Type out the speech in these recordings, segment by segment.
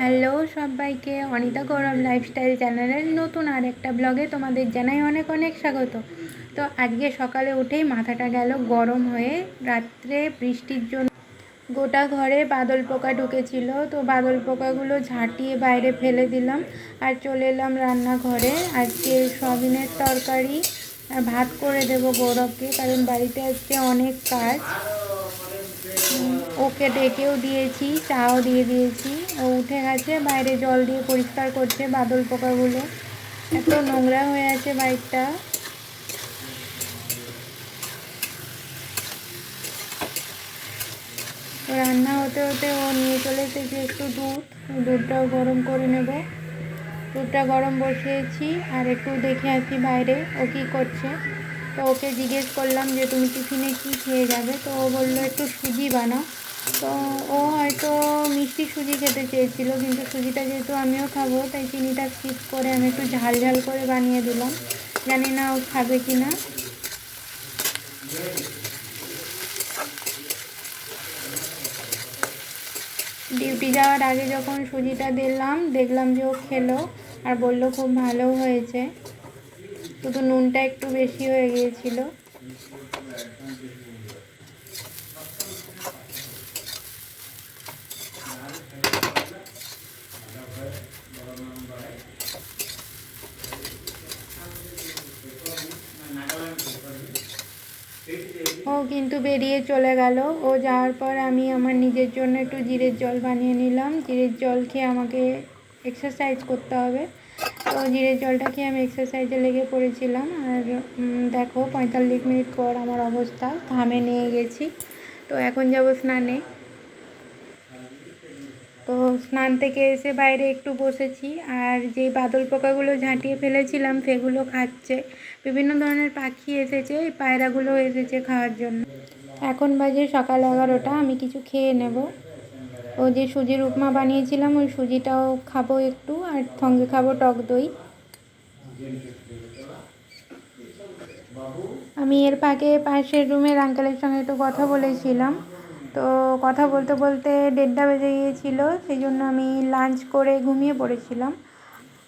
Hello সবাইকে, অনিতা গৌরব lifestyle চ্যানেলের নতুন আর একটা ব্লগে তোমাদের জানাই অনেক অনেক স্বাগত। তো আজকে সকালে উঠেই মাথাটা গেল গরম হয়ে। রাত্রে বৃষ্টির জন্য গোটা ঘরে বাদল পোকা ঢুকেছিল, তো বাদল পোকাগুলো ঝাঁটিয়ে বাইরে ফেলে দিলাম আর চলে এলাম রান্নাঘরে। আজকে সয়াবিনের তরকারি আর ভাত করে দেবো গৌরবকে, কারণ বাড়িতে আজকে অনেক কাজ। ওকে ডেকেও দিয়েছি, চাও দিয়ে দিয়েছি। ও উঠে গেছে, বাইরে জল দিয়ে পরিষ্কার করছে বাদল পোকাগুলো। এত নোংরা হয়ে আছে বাড়িটা। রান্না হতে হতে ও নিয়ে চলে এসেছে একটু দুধটাও গরম করে নেব। দুধটা গরম বসিয়েছি আর একটু দেখে আসি বাইরে ও কী করছে। তো ওকে জিজ্ঞেস করলাম যে তুমি টিফিনে কী খেয়ে যাবে, তো ও বললো একটু সুজি বানাও। তো ও হয়তো মিষ্টি সুজি খেতে চেয়েছিল, কিন্তু সুজিটা যেহেতু আমিও খাবো তাই চিনিটা স্কিপ করে আমি একটু ঝাল ঝাল করে বানিয়ে দিলাম। জানি না ও খাবে কি না। ডিউটি যাওয়ার আগে যখন সুজিটা দিলাম দেখলাম যে ও খেলো আর বললো খুব ভালো হয়েছে, শুধু নুনটা একটু বেশি হয়ে গিয়েছিল। ও কিন্তু বেরিয়ে চলে গেল। ও যাওয়ার পর আমি আমার নিজের জন্য একটু জিরের জল বানিয়ে নিলাম। জিরের জল খেয়ে আমাকে এক্সারসাইজ করতে হবে, তো জিরের জলটা খেয়ে আমি এক্সারসাইজে লেগে পড়েছিলাম। আর দেখো 45 মিনিট পর আমার অবস্থা, ঘামে নিয়ে গেছি। তো এখন যাব স্নানে। তো স্নান থেকে এসে বাইরে একটু বসেছি, আর যে বাদল পোকাগুলো ঝাঁটিয়ে ফেলেছিলাম সেগুলো খাচ্ছে। বিভিন্ন ধরনের পাখি এসেছে, এই পায়রাগুলো এসেছে খাওয়ার জন্য। এখন বাজে সকাল 11টা, আমি কিছু খেয়ে নেব। ও যে সুজির উপমা বানিয়েছিলাম ওই সুজিটাও খাবো একটু, আর সঙ্গে খাবো টক দই। আমি এর ফাঁকে পাশের রুমের আঙ্কেলের সঙ্গে একটু কথা বলেছিলাম। তো কথা বলতে বলতে 1:30 বেজে গিয়েছিল, সেই জন্য আমি লাঞ্চ করে ঘুমিয়ে পড়েছিলাম।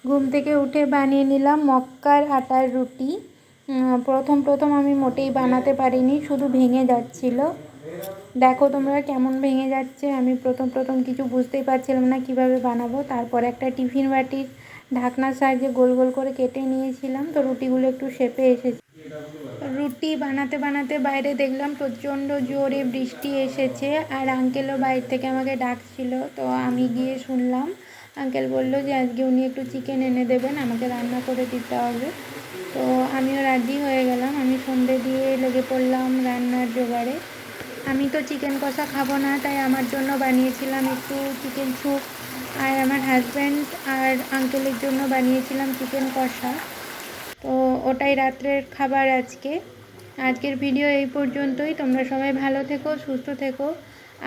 ঘুম থেকে উঠে বানিয়ে নিলাম মক্কার আটার রুটি। প্রথম আমি মোটেই বানাতে পারিনি, শুধু ভেঙে যাচ্ছিল। দেখো তোমরা কেমন ভেঙে যাচ্ছে। আমি প্রথম কিছু বুঝতেই পারছিলাম না কিভাবে বানাবো। তারপর একটা টিফিন বাটির ঢাকনার সাহায্যে গোল গোল করে কেটে নিয়েছিলাম, তো রুটিগুলো একটু শেপে এসেছে। রুটি বানাতে বানাতে বাইরে দেখলাম প্রচণ্ড জোরে বৃষ্টি এসেছে, আর আঙ্কেলও বাইরে থেকে আমাকে ডাকছিল। তো আমি গিয়ে শুনলাম আঙ্কেল বলল যে আজকে উনি একটু চিকেন এনে দেবেন, আমাকে রান্না করে দিতে হবে। তো আমিও রাজি হয়ে গেলাম। আমি সন্ধে দিয়ে লেগে পড়লাম রান্নার জোগাড়ে। আমি তো চিকেন কষা খাবো না, তাই আমার জন্য বানিয়েছিলাম একটু চিকেন স্যুপ, আর আমার হাজব্যান্ড আর আঙ্কেলের জন্য বানিয়েছিলাম চিকেন কষা। তো ওটাই রাত্রের খাবার আজকের ভিডিও এই পর্যন্তই। তোমরা সবাই ভালো থেকো, সুস্থ থেকো,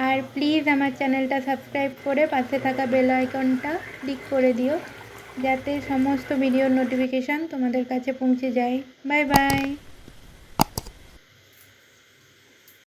আর প্লিজ আমার চ্যানেলটা সাবস্ক্রাইব করে পাশে থাকা বেল আইকনটা ক্লিক করে দিও, যাতে সমস্ত ভিডিওর নোটিফিকেশান তোমাদের কাছে পৌঁছে যায়। Bye bye.